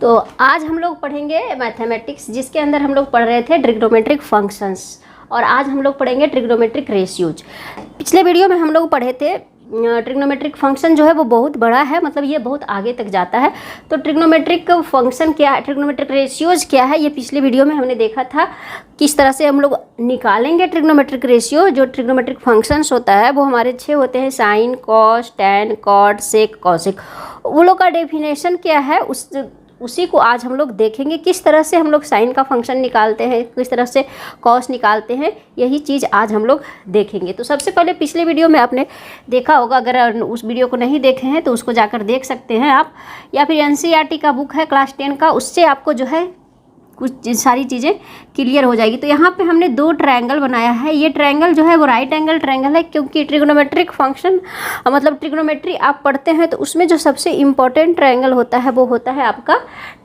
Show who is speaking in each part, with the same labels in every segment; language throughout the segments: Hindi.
Speaker 1: तो आज हम लोग पढ़ेंगे मैथमेटिक्स, जिसके अंदर हम लोग पढ़ रहे थे ट्रिग्नोमेट्रिक फंक्शंस, और आज हम लोग पढ़ेंगे ट्रिग्नोमेट्रिक रेशियोज। पिछले वीडियो में हम लोग पढ़े थे ट्रिग्नोमेट्रिक फंक्शन जो है वो बहुत बड़ा है, मतलब ये बहुत आगे तक जाता है। तो ट्रिग्नोमेट्रिक फंक्शन क्या है, ट्रिग्नोमेट्रिक रेशियोज क्या है, ये पिछले वीडियो में हमने देखा था किस तरह से हम लोग निकालेंगे ट्रिग्नोमेट्रिक रेशियो। जो ट्रिग्नोमेट्रिक फंक्शंस होता है वो हमारे 6 होते हैं, साइन, कॉस, टैन, कॉट, सेक, कॉसेक। वो लोग का डेफिनेशन क्या है उसी को आज हम लोग देखेंगे, किस तरह से हम लोग साइन का फंक्शन निकालते हैं, किस तरह से कॉस निकालते हैं, यही चीज़ आज हम लोग देखेंगे। तो सबसे पहले पिछले वीडियो में आपने देखा होगा, अगर उस वीडियो को नहीं देखे हैं तो उसको जाकर देख सकते हैं आप, या फिर एनसीईआरटी का बुक है क्लास 10 का, उससे आपको जो है कुछ सारी चीज़ें क्लियर हो जाएगी। तो यहाँ पे हमने 2 ट्रायंगल बनाया है। ये ट्रायंगल जो है वो राइट एंगल ट्रायंगल है, क्योंकि ट्रिग्नोमेट्रिक फंक्शन मतलब ट्रिग्नोमेट्री आप पढ़ते हैं तो उसमें जो सबसे इम्पोर्टेंट ट्रायंगल होता है वो होता है आपका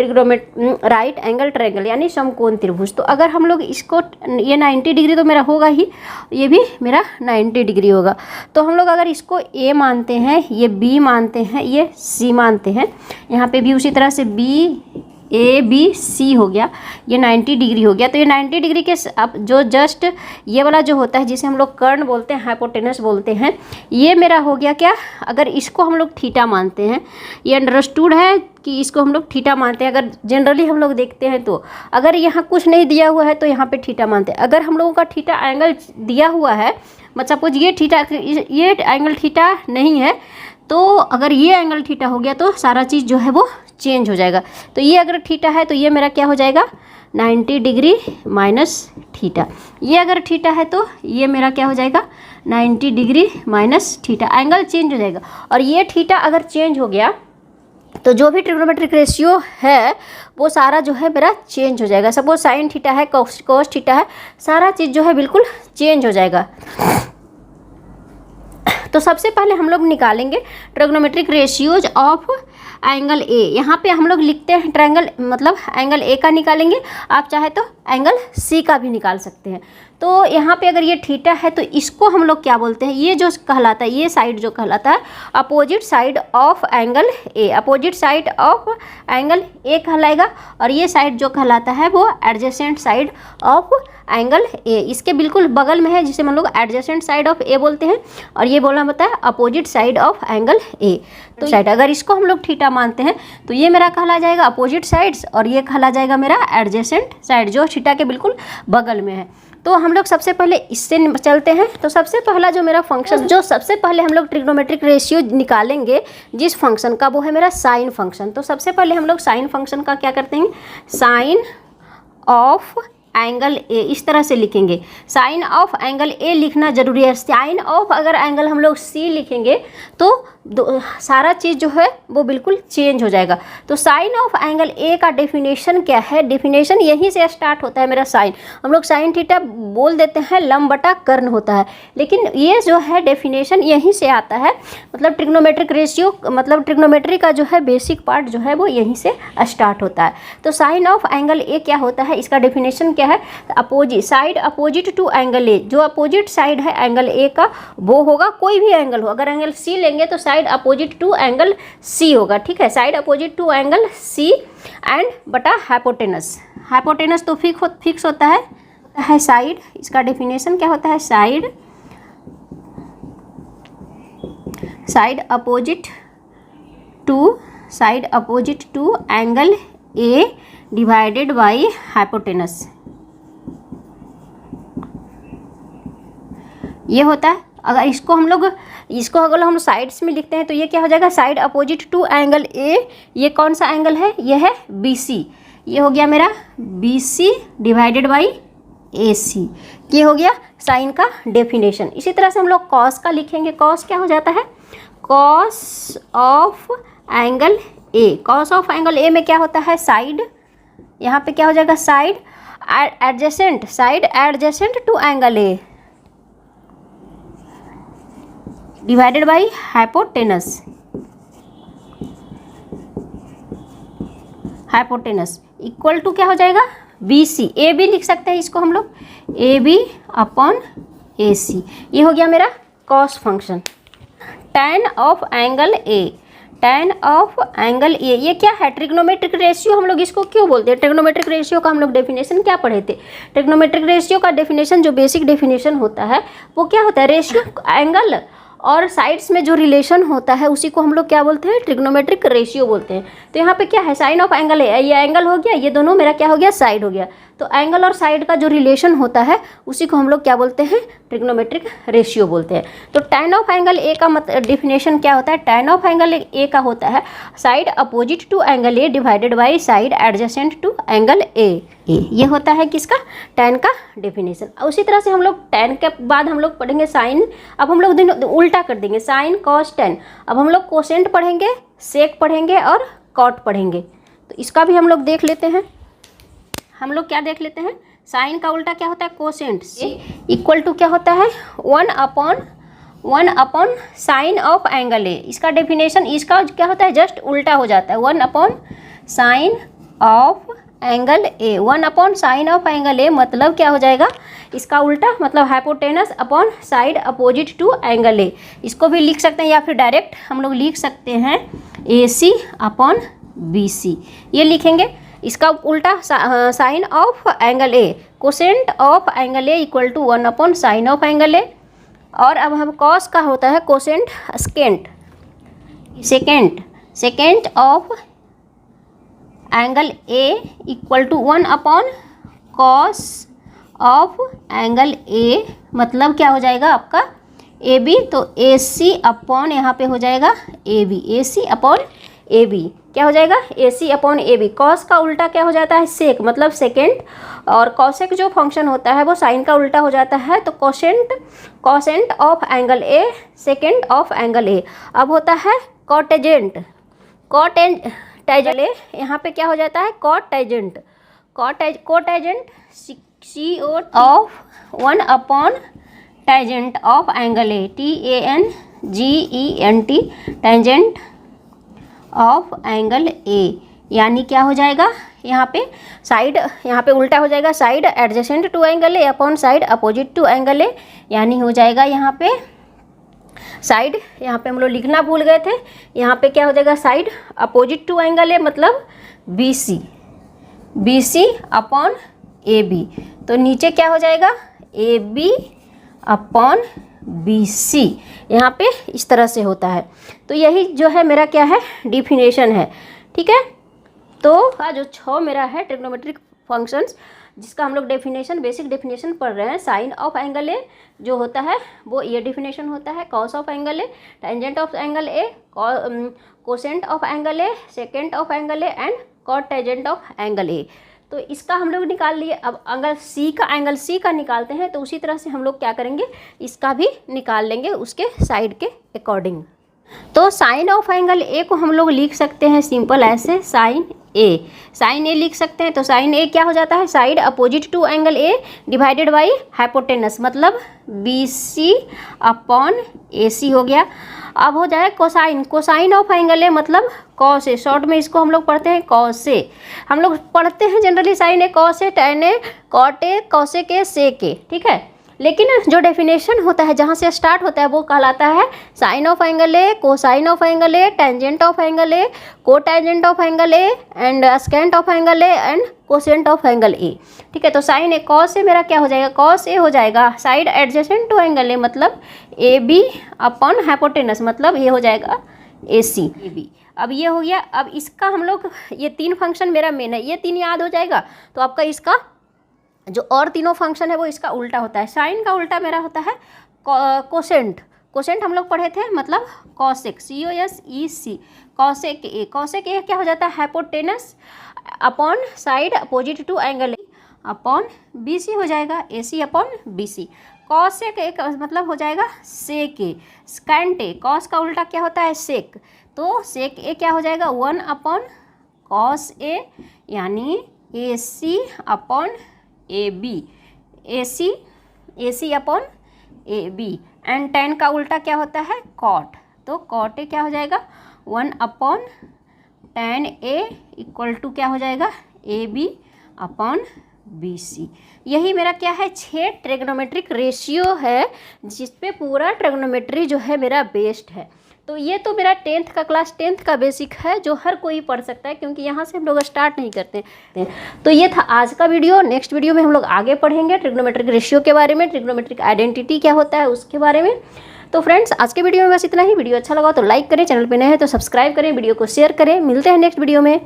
Speaker 1: राइट एंगल ट्रायंगल, यानी समकोण त्रिभुज। तो अगर हम लोग इसको, ये 90 डिग्री तो मेरा होगा ही, ये भी मेरा 90 डिग्री होगा। तो हम लोग अगर इसको ए मानते हैं, ये बी मानते हैं, ये सी मानते हैं, यहाँ पे भी उसी तरह से बी ए बी सी हो गया, ये 90 डिग्री हो गया। तो ये 90 डिग्री के अब जो जस्ट ये वाला जो होता है जिसे हम लोग कर्ण बोलते हैं, हाइपोटेनस बोलते हैं, ये मेरा हो गया क्या, अगर इसको हम लोग थीटा मानते हैं, ये अंडरस्टूड है कि इसको हम लोग थीटा मानते हैं। अगर जनरली हम लोग देखते हैं तो अगर यहाँ कुछ नहीं दिया हुआ है तो यहाँ पे थीटा मानते हैं। अगर हम लोगों का थीटा एंगल दिया हुआ है, मतलब सपोज ये थीटा, ये एंगल थीटा नहीं है, तो अगर ये एंगल थीटा हो गया तो सारा चीज़ जो है वो चेंज हो जाएगा। तो ये अगर थीटा है तो ये मेरा क्या हो जाएगा, 90 डिग्री माइनस थीटा। ये अगर थीटा है तो ये मेरा क्या हो जाएगा, 90 degree minus theta, angle change हो जाएगा। और ये थीटा अगर चेंज हो गया तो जो भी ट्रिग्नोमेट्रिक रेशियो है वो सारा जो है मेरा चेंज हो जाएगा। सपोज साइन थीटा है, कॉस थीटा है, सारा चीज़ जो है बिल्कुल चेंज हो जाएगा। तो सबसे पहले हम लोग निकालेंगे ट्रिग्नोमेट्रिक रेशियोज ऑफ एंगल ए। यहाँ पे हम लोग लिखते हैं ट्रायंगल, मतलब एंगल ए का निकालेंगे, आप चाहे तो एंगल सी का भी निकाल सकते हैं। तो यहाँ पे अगर ये थीटा है तो इसको हम लोग क्या बोलते हैं, ये जो कहलाता है, ये साइड जो कहलाता है opposite side of angle A, opposite side of angle ए कहलाएगा। और ये साइड जो कहलाता है वो एडजेसेंट साइड ऑफ एंगल ए, इसके बिल्कुल बगल में है, जिसे हम लोग एडजेसेंट साइड ऑफ ए बोलते हैं, और ये बोलना होता है opposite side of angle A. तो साइड अगर इसको हम लोग थीटा मानते हैं तो ये मेरा कहला जाएगा अपोजिट साइड्स, और ये कहला जाएगा मेरा एडजेसेंट साइड, जो थीटा के बिल्कुल बगल में है। तो हम लोग सबसे पहले इससे चलते हैं। तो सबसे पहला जो मेरा फंक्शन, जो सबसे पहले हम लोग ट्रिग्नोमेट्रिक रेशियो निकालेंगे जिस फंक्शन का, वो है मेरा साइन फंक्शन। तो सबसे पहले हम लोग साइन फंक्शन का क्या करते हैं, साइन ऑफ एंगल ए, इस तरह से लिखेंगे। साइन ऑफ एंगल ए लिखना जरूरी है। साइन ऑफ अगर एंगल हम लोग सी लिखेंगे तो सारा चीज़ जो है वो बिल्कुल चेंज हो जाएगा। तो साइन ऑफ एंगल ए का डेफिनेशन क्या है, डेफिनेशन यहीं से स्टार्ट होता है मेरा साइन। हम लोग साइन थीटा बोल देते हैं, लंब बटा कर्ण होता है, लेकिन ये जो है डेफिनेशन यहीं से आता है। मतलब ट्रिग्नोमेट्रिक रेशियो, मतलब ट्रिग्नोमेट्री का जो है बेसिक पार्ट जो है वो यहीं से स्टार्ट होता है। तो साइन ऑफ एंगल ए क्या होता है, इसका डेफिनेशन क्या है, opposite side opposite to angle A, जो अपोजिट साइड है एंगल ए का वो होगा, कोई भी एंगल हो। अगर एंगल सी लेंगे तो side opposite to angle C होगा, ठीक है, side opposite to angle C and बटा हाइपोटेनस। हाइपोटेनस तो फिक्स होता है साइड, इसका डेफिनेशन क्या होता है, side opposite to angle A divided by hypotenuse, ये होता है। अगर इसको अगर हम साइड्स में लिखते हैं तो ये क्या हो जाएगा, side opposite to angle A, ये कौन सा एंगल है, ये है बी सी, ये हो गया मेरा बी सी डिवाइडेड बाई ए सी, ये हो गया साइन का डेफिनेशन। इसी तरह से हम लोग कॉस का लिखेंगे। कॉस क्या हो जाता है, cos of angle A. Cos of angle ए में क्या होता है, साइड, यहाँ पे क्या हो जाएगा, side adjacent to angle A divided by hypotenuse, equal to क्या हो जाएगा, बी सी। ए बी लिख सकते हैं इसको हम लोग, ए बी अपॉन ए सी, ये हो गया मेरा cos function. Tan of angle A, tan of angle A, ये क्या है? ट्रिग्नोमेट्रिक रेशियो हम लोग इसको क्यों बोलते हैं? ट्रिग्नोमेट्रिक रेशियो का हम लोग डेफिनेशन क्या पढ़े थे? ट्रिग्नोमेट्रिक रेशियो का डेफिनेशन जो बेसिक डेफिनेशन होता है वो क्या होता है? रेशियो एंगल और साइड्स में जो रिलेशन होता है उसी को हम लोग क्या बोलते हैं? ट्रिग्नोमेट्रिक रेशियो बोलते हैं। तो यहाँ पे क्या है? साइन ऑफ एंगल है, ये एंगल हो गया, ये दोनों मेरा क्या हो गया? साइड हो गया। तो एंगल और साइड का जो रिलेशन होता है उसी को हम लोग क्या बोलते हैं? ट्रिग्नोमेट्रिक रेशियो बोलते हैं। तो tan ऑफ एंगल ए का डिफिनेशन क्या होता है? tan ऑफ एंगल ए का होता है side opposite to angle A divided by side adjacent to angle A. ये होता है किसका? tan का डेफिनेशन। उसी तरह से हम लोग tan के बाद हम लोग पढ़ेंगे साइन। अब हम लोग उल्टा कर देंगे, साइन कॉस tan। अब हम लोग कोसेंट पढ़ेंगे, सेक पढ़ेंगे और कॉट पढ़ेंगे। तो इसका भी हम लोग देख लेते हैं। हम लोग क्या देख लेते हैं? साइन का उल्टा क्या होता है? कोसेंट। इक्वल टू क्या होता है? 1 अपॉन साइन ऑफ एंगल ए। इसका डेफिनेशन इसका क्या होता है? जस्ट उल्टा हो जाता है। 1 upon sine of angle A. 1 upon sine of angle A मतलब क्या हो जाएगा? इसका उल्टा मतलब hypotenuse upon side opposite to angle A. इसको भी लिख सकते हैं या फिर डायरेक्ट हम लोग लिख सकते हैं ए सी अपॉन बी सी। ये लिखेंगे। इसका उल्टा sine of angle A, cosecant of angle A equal to 1 upon sine of angle A. और अब हम कॉस का होता है cosecant secant of angle A equal to 1 upon cos of angle A. मतलब क्या हो जाएगा आपका? A B. तो ए सी अपॉन यहाँ पे हो जाएगा A B. A C upon A B क्या हो जाएगा? A C upon A B. Cos का उल्टा क्या हो जाता है? सेक, मतलब सेकेंड। और कॉसेक जो फंक्शन होता है वो साइन का उल्टा हो जाता है। तो constant of angle A, secant of angle ए। अब होता है कॉटेजेंट ए। यहाँ पे क्या हो जाता है? Cotangent C O of 1 upon tangent of angle A, TANGENT, tangent of angle A. यानी क्या हो जाएगा? यहाँ पे साइड, यहाँ पे उल्टा हो जाएगा, side adjacent to angle A upon side opposite to angle A. यानी हो जाएगा यहाँ पे साइड, यहाँ पे हम लोग लिखना भूल गए थे। यहाँ पे क्या हो जाएगा? Side opposite to angle A मतलब BC अपॉन AB। तो नीचे क्या हो जाएगा? AB upon BC। यहाँ पे इस तरह से होता है। तो यही जो है मेरा क्या है? डिफिनेशन है। ठीक है। तो जो 6 मेरा है ट्रिग्नोमेट्रिक फंक्शंस जिसका हम लोग डेफिनेशन, बेसिक डेफिनेशन पढ़ रहे हैं। साइन ऑफ एंगल ए जो होता है वो ये डेफिनेशन होता है। Cos of angle A, tangent of angle A, cosecant of angle A, secant of angle A and cotangent of angle A. तो इसका हम लोग निकाल लिए। अब अगर एंगल सी का निकालते हैं तो उसी तरह से हम लोग क्या करेंगे? इसका भी निकाल लेंगे उसके साइड के अकॉर्डिंग। तो साइन ऑफ एंगल ए को हम लोग लिख सकते हैं सिंपल ऐसे, साइन ए लिख सकते हैं। तो साइन ए क्या हो जाता है? Side opposite to angle A divided by hypotenuse, मतलब BC अपॉन AC हो गया। अब हो जाए कोसाइन ऑफ एंगल ए मतलब कॉस ए। शॉर्ट में इसको हम लोग पढ़ते हैं कॉस ए। हम लोग पढ़ते हैं generally sine A, cos A, tan A, cot A, cosec A, sec A. ठीक है। लेकिन जो डेफिनेशन होता है जहाँ से स्टार्ट होता है वो कहलाता है sine of angle A, cosine of angle A, tangent of angle A, cotangent of angle A and secant of angle A and cosecant of angle A. ठीक है। तो साइन ए, कॉस ए मेरा क्या हो जाएगा? कॉस ए हो जाएगा side adjacent to angle A मतलब AB अपॉन हाइपोटेनस मतलब ये हो जाएगा AC AB। अब ये हो गया। अब इसका हम लोग ये 3 फंक्शन मेरा मेन है, ये 3 याद हो जाएगा तो आपका इसका जो और तीनों फंक्शन है वो इसका उल्टा होता है। साइन का उल्टा मेरा होता है कोसेंट हम लोग पढ़े थे मतलब कॉसेक, COSEC, कॉसेक ए क्या हो जाता है? Hypotenuse upon side opposite to angle A upon BC हो जाएगा, AC upon BC। Cosec A का मतलब हो जाएगा सेक ए, स्कैंट ए। कॉस का उल्टा क्या होता है? सेक। तो सेक ए क्या हो जाएगा? 1 अपॉन कॉस ए यानी AC upon AB, AC upon AB। And ten का उल्टा क्या होता है? कॉट। तो कॉट ए क्या हो जाएगा? 1 upon tan A equal to क्या हो जाएगा? AB upon BC। यही मेरा क्या है? 6 ट्रिग्नोमेट्रिक रेशियो है जिस पे पूरा ट्रिग्नोमेट्री जो है मेरा बेस्ड है। तो ये तो मेरा 10th का क्लास 10th का बेसिक है जो हर कोई पढ़ सकता है, क्योंकि यहाँ से हम लोग स्टार्ट नहीं करते। तो ये था आज का वीडियो। नेक्स्ट वीडियो में हम लोग आगे पढ़ेंगे ट्रिग्नोमेट्रिक रेशियो के बारे में, ट्रिग्नोमेट्रिक आइडेंटिटी क्या होता है उसके बारे में। तो फ्रेंड्स आज के वीडियो में बस इतना ही। वीडियो अच्छा लगा तो लाइक करें, चैनल पे नए हैं तो सब्सक्राइब करें, वीडियो को शेयर करें। मिलते हैं नेक्स्ट वीडियो में।